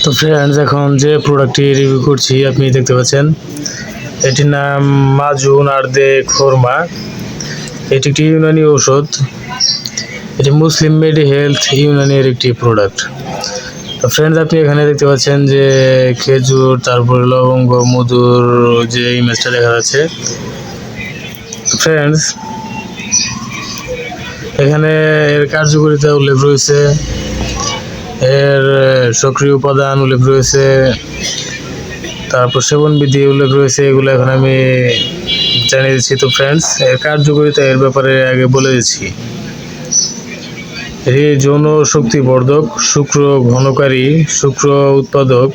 তো ফ্রেন্ডস, এখন যে প্রোডাক্টটি রিভিউ করছি আপনি দেখতে পাচ্ছেন, এটির নাম মাজুন আর্দে খোরমা। এটি একটি ইউনানি ঔষধ। এটি মুসলিম মেডি হেলথ ইউনানির একটি প্রোডাক্ট। তো ফ্রেন্ডস, আপনি এখানে দেখতে পাচ্ছেন যে খেজুর, তারপরে লবঙ্গ, মধুর যে ইমেজটা দেখা যাচ্ছে। তো ফ্রেন্ডস, এখানে এর কার্যকারিতা উল্লেখ রয়েছে, এর সক্রিয় উপাদান উল্লেখ রয়েছে, তারপর সেবন বিধি উল্লেখ রয়েছে। এগুলো এখন আমি জানিয়ে দিচ্ছি। তো ফ্রেন্ডস, এর কার্যকারিতা এর ব্যাপারে আগে বলে দিচ্ছি। এটি যৌন শক্তিবর্ধক, শুক্র ঘনকারী, শুক্র উৎপাদক।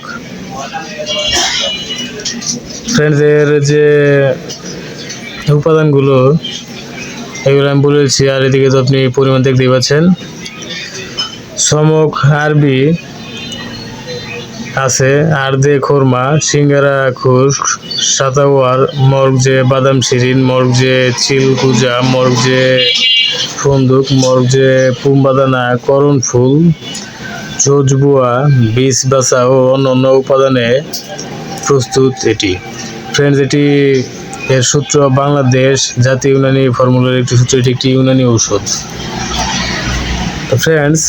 ফ্রেন্ডস, এর যে উপাদানগুলো এগুলো আমি বলে দিচ্ছি। আর এদিকে তো আপনি পরিমাণ দেখতেই পাচ্ছেন। সমক আরবি আছে, আর্দে খোরমা, সিঙ্গারা খুস্ক, সাতাওয়ার, মরগজে বাদাম শিরিন, মরগজে চিলকুজা, মরগজে ফন্দুক, মরগজে পুমবাদানা, করণ ফুল, জোজবুয়া, বীজ বাসা ও অন্যান্য উপাদানে প্রস্তুত এটি। ফ্রেন্ডস, এটি এর সূত্র বাংলাদেশ জাতীয় ইউনানি ফর্মুলার একটি সূত্র। এটি একটি ইউনানি ঔষধ। তো ফ্রেন্ডস,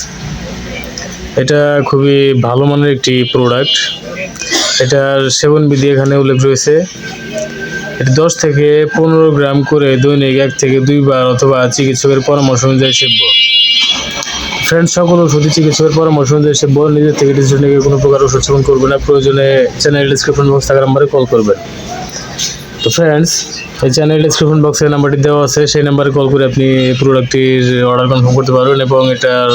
এটা খুবই ভালো মানের একটি প্রোডাক্ট। এটার সেবন বিধি এখানে উল্লেখ রয়েছে। এটি 10 থেকে 15 গ্রাম করে দৈনিক 1 থেকে 2 বার অথবা চিকিৎসকের পরামর্শ অনুযায়ী সেবন। ফ্রেন্ডস, সকল ওষুধই চিকিৎসকের পরামর্শ অনুযায়ী সেবন। নিজের থেকে ডিসিশন নিয়ে কোনো প্রকার ওষুধ সেবন করবেন না। প্রয়োজনে চ্যানেল ডিসক্রিপশন বক্স থাকা নাম্বারে কল করবেন। তো ফ্রেন্ডস, এই চ্যানেল ডিসক্রিপশন বক্সে নাম্বারটি দেওয়া আছে, সেই নাম্বারে কল করে আপনি প্রোডাক্টটির অর্ডার কনফার্ম করতে পারবেন এবং এটার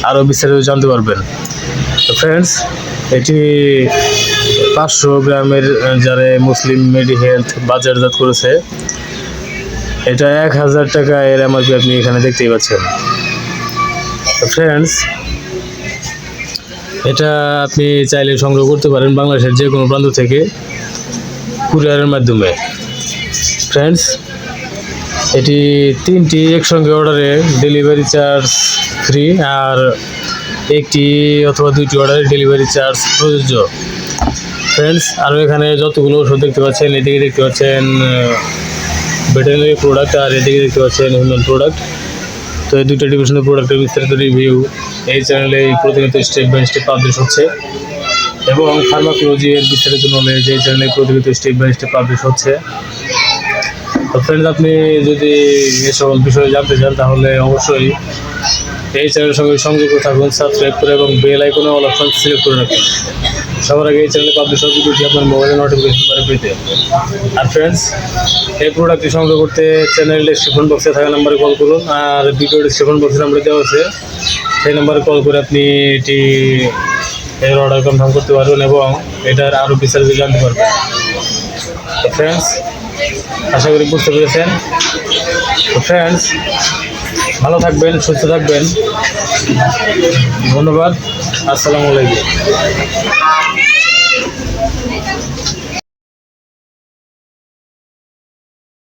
আরও বিস্তারিত জানতে পারবেন। তো ফ্রেন্ডস, এটি 500 গ্রামের যারা মুসলিম মেডি হেলথ বাজারজাত করেছে। এটা 1000 টাকা এর এমআরপি আপনি এখানে দেখতেই পাচ্ছেন। তো ফ্রেন্ডস, এটা আপনি চাইলে সংগ্রহ করতে পারেন বাংলাদেশের যে কোনো প্রান্ত থেকে কুরিয়ারের মাধ্যমে। ফ্রেন্ডস, এটি 3টি একসঙ্গে অর্ডারে ডেলিভারি চার্জ ফ্রি, আর 1টি অথবা 2টি অর্ডারে ডেলিভারি চার্জ প্রযোজ্য। ফ্রেন্ডস, আরও এখানে যতগুলো ওষুধ দেখতে পাচ্ছেন, এদিকে দেখতে পাচ্ছেন ভেটেরিনারি প্রোডাক্ট, আর এদিকে দেখতে পাচ্ছেন হিউম্যান প্রোডাক্ট। তো এই দুইটা ডিভিশনের প্রোডাক্টের বিস্তারিত রিভিউ এই চ্যানেলে প্রতিনিয়ত স্টেপ বাই স্টেপ পাবলিশ হচ্ছে, এবং ফার্মাকোলজি এর বিস্তারিত নলেজ এই চ্যানেলে প্রতিনিয়ত স্টেপ বাই স্টেপ পাবলিশ হচ্ছে। তো ফ্রেন্ডস, আপনি যদি এ সকল বিষয়ে জানতে চান তাহলে অবশ্যই এই চ্যানেলের সঙ্গে সংযুক্ত থাকুন, সাবস্ক্রাইব করে এবং বেল আইকনে অল অপশন সিলেক্ট করে রাখুন সবার আগে এই চ্যানেলে পাবলিশ হওয়া ভিডিওটি আপনার মোবাইলে নোটিফিকেশন বারে পেতে। আর ফ্রেন্ডস, এই প্রোডাক্টটি সংগ্রহ করতে চ্যানেল ডিসক্রিপশন বক্সে থাকা নাম্বারে কল করুন, আর ভিডিও ডিসক্রিপশন বক্সে নাম্বারে দেওয়া আছে, সেই নাম্বারে কল করে আপনি এটি এর অর্ডার কনফার্ম করতে পারবেন এবং এটার আরও বিস্তারিত জানতে পারবেন। তো ফ্রেন্ডস, আশা করি বুঝতে পেরেছেন। তো ফ্রেন্ডস, ভালো থাকবেন, সুস্থ থাকবেন। ধন্যবাদ। আসসালামু আলাইকুম।